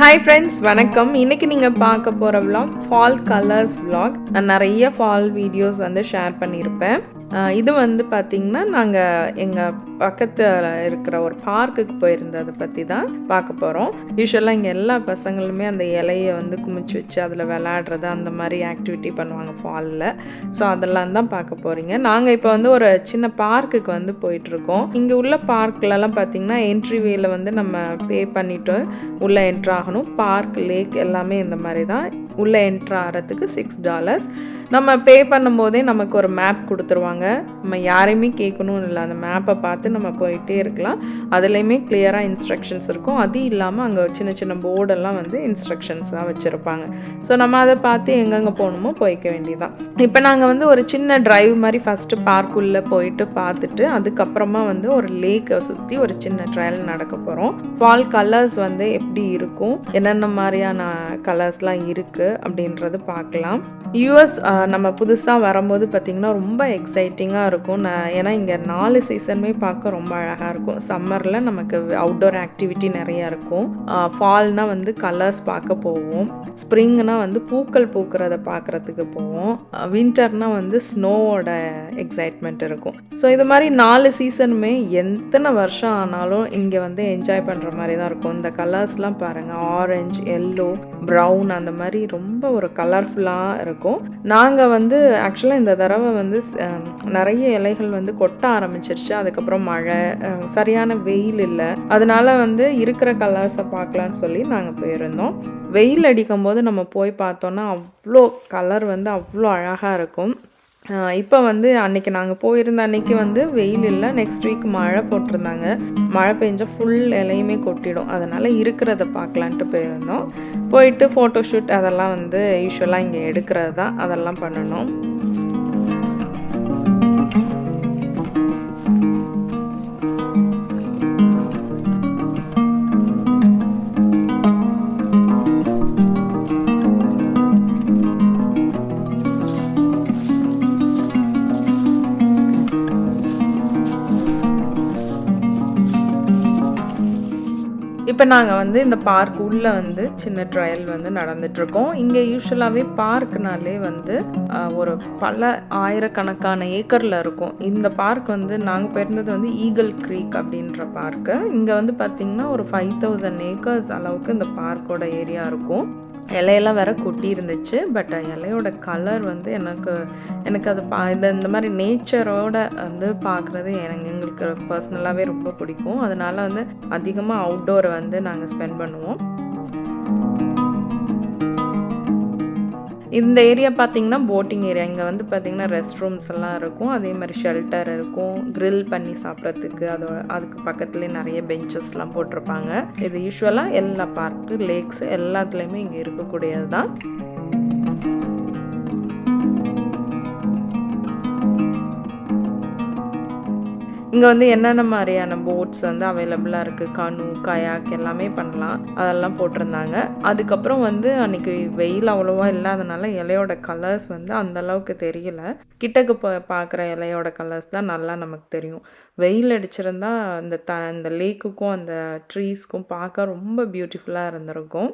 Hi friends, வணக்கம். இன்றைக்கி நீங்கள் பார்க்க போகிற vlog ஃபால் கலர்ஸ் vlog. நான் நிறைய ஃபால் வீடியோஸ் வந்து ஷேர் பண்ணியிருப்பேன். இது வந்து பார்த்திங்கன்னா நாங்கள் எங்கள் பக்கத்தில் இருக்கிற ஒரு பார்க்குக்கு போயிருந்ததை பற்றி தான் பார்க்க போகிறோம். யூஸ்வலாக இங்கே எல்லா பசங்களுமே அந்த இலையை வந்து குமிச்சு வச்சு அதில் விளையாடுறது அந்த மாதிரி ஆக்டிவிட்டி பண்ணுவாங்க ஃபாலில். ஸோ அதெல்லாம் தான் பார்க்க போகிறீங்க. நாங்கள் இப்போ வந்து ஒரு சின்ன பார்க்குக்கு வந்து போயிட்டுருக்கோம். இங்கே உள்ள பார்க்லலாம் பார்த்திங்கன்னா என்ட்ரிவேல வந்து நம்ம பே பண்ணிவிட்டு உள்ளே என்ட்ரு ஆகணும். பார்க், லேக் எல்லாமே இந்த மாதிரி தான். உள்ளே என்ட்ரு ஆகிறதுக்கு $6. நம்ம பே பண்ணும்போதே நமக்கு ஒரு மேப் கொடுத்துருவாங்க. நம்ம யாரையுமே கேட்கணும்னு இல்லை, அந்த மேப்பை பார்த்து நம்ம போயிட்டே இருக்கலாம். அதுலேயுமே கிளியராக இன்ஸ்ட்ரக்ஷன்ஸ் இருக்கும். அது இல்லாமல் அங்கே சின்ன சின்ன போர்டெல்லாம் வந்து இன்ஸ்ட்ரக்ஷன்ஸாக வச்சுருப்பாங்க. ஸோ நம்ம அதை பார்த்து எங்கெங்கே போகணுமோ போய்க்க வேண்டியதான். இப்போ நாங்கள் வந்து ஒரு சின்ன ட்ரைவ் மாதிரி ஃபஸ்ட்டு பார்க்குள்ளே போயிட்டு பார்த்துட்டு அதுக்கப்புறமா வந்து ஒரு லேக்கை சுற்றி ஒரு சின்ன ட்ரையல் நடக்க போகிறோம். ஃபால் கலர்ஸ் வந்து எப்படி இருக்கும், என்னென்ன மாதிரியான கலர்ஸ்லாம் இருக்குது அப்படின்றது பார்க்கலாம். யூஎஸ் நம்ம புதுசாக வரும்போது பார்த்திங்கன்னா ரொம்ப எக்ஸைட்டிங்காக இருக்கும். ஏன்னா இங்கே 4 சீசனுமே பார்க்க ரொம்ப அழகாக இருக்கும். சம்மரில் நமக்கு அவுட்டோர் ஆக்டிவிட்டி நிறையா இருக்கும். ஃபால்னால் வந்து கலர்ஸ் பார்க்க போவோம். ஸ்ப்ரிங்னால் வந்து பூக்கள் பூக்கிறத பார்க்குறதுக்கு போவோம். வின்டர்னால் வந்து ஸ்னோவோட எக்ஸைட்மெண்ட் இருக்கும். ஸோ இது மாதிரி 4 சீசனுமே எத்தனை வருஷம் ஆனாலும் இங்கே வந்து என்ஜாய் பண்ணுற மாதிரி தான் இருக்கும். இந்த கலர்ஸ்லாம் பாருங்கள், ஆரஞ்சு, எல்லோ, ப்ரௌன் அந்த மாதிரி ரொம்ப ஒரு கலர்ஃபுல்லாக இருக்கும். நாங்கள் வந்து ஆக்சுவலாக இந்த தடவை வந்து நிறைய இலைகள் வந்து கொட்ட ஆரம்பிச்சிருச்சு. அதுக்கப்புறம் மழை, சரியான வெயில் இல்லை. அதனால வந்து இருக்கிற கலர்ஸை பார்க்கலான்னு சொல்லி நாங்கள் போயிருந்தோம். வெயில் அடிக்கும் போது நம்ம போய் பார்த்தோன்னா அவ்வளோ கலர் வந்து அவ்வளோ அழகாக இருக்கும். இப்போ வந்து அன்றைக்கி நாங்கள் போயிருந்த அன்றைக்கி வந்து வெயில் இல்லை. நெக்ஸ்ட் வீக் மழை போட்டிருந்தாங்க. மழை பெஞ்சால் ஃபுல் இலையுமே கொட்டிடும். அதனால் இருக்கிறத பார்க்கலான்ட்டு போயிருந்தோம். போயிட்டு ஃபோட்டோஷூட் அதெல்லாம் வந்து யூஸ்வலாக இங்கே எடுக்கிறது தான், அதெல்லாம் பண்ணணும். இப்போ நாங்கள் வந்து இந்த பார்க் உள்ளே வந்து சின்ன ட்ரையல் வந்து நடந்துகிட்ருக்கோம். இங்கே யூஸ்வலாகவே பார்க்னாலே வந்து ஒரு பல ஆயிரக்கணக்கான ஏக்கரில் இருக்கும். இந்த பார்க் வந்து நாங்கள் போயிருந்தது வந்து ஈகிள் க்ரீக் அப்படின்ற பார்க்கு. இங்கே வந்து பார்த்திங்கன்னா ஒரு 5000 ஏக்கர்ஸ் அளவுக்கு இந்த பார்க்கோட ஏரியா இருக்கும். இலையெல்லாம் வேற கொட்டி இருந்துச்சு. பட் இலையோட கலர் வந்து எனக்கு அது இந்த மாதிரி நேச்சரோட வந்து பார்க்குறது எங்களுக்கு பர்சனலாகவே ரொம்ப பிடிக்கும். அதனால வந்து அதிகமாக அவுட்டோரை வந்து நாங்கள் ஸ்பெண்ட் பண்ணுவோம். இந்த ஏரியா பார்த்திங்கன்னா போட்டிங் ஏரியா. இங்கே வந்து பார்த்திங்கன்னா ரெஸ்ட் ரூம்ஸ் எல்லாம் இருக்கும். அதே மாதிரி ஷெல்டர் இருக்கும். க்ரில் பண்ணி சாப்பிட்றதுக்கு அதுக்கு பக்கத்துலேயே நிறைய பெஞ்சஸ்லாம் போட்டிருப்பாங்க. இது யூஸ்வலாக எல்லா பார்க்கு, லேக்ஸ் எல்லாத்துலேயுமே இங்கே இருக்கக்கூடியது தான். இங்கே வந்து என்னென்ன மாதிரியான போட்ஸ் வந்து அவைலபிளாக இருக்குது, கனு, கயாக் எல்லாமே பண்ணலாம், அதெல்லாம் போட்டிருந்தாங்க. அதுக்கப்புறம் வந்து அன்றைக்கி வெயில் அவ்வளோவா இல்லாதனால இலையோட கலர்ஸ் வந்து அந்தளவுக்கு தெரியல. கிட்டக்கு பார்க்குற இலையோட கலர்ஸ் தான் நல்லா நமக்கு தெரியும். வெயில் அடிச்சிருந்தா இந்த லேக்குக்கும் அந்த ட்ரீஸ்க்கும் பார்க்க ரொம்ப பியூட்டிஃபுல்லாக இருந்திருக்கும்.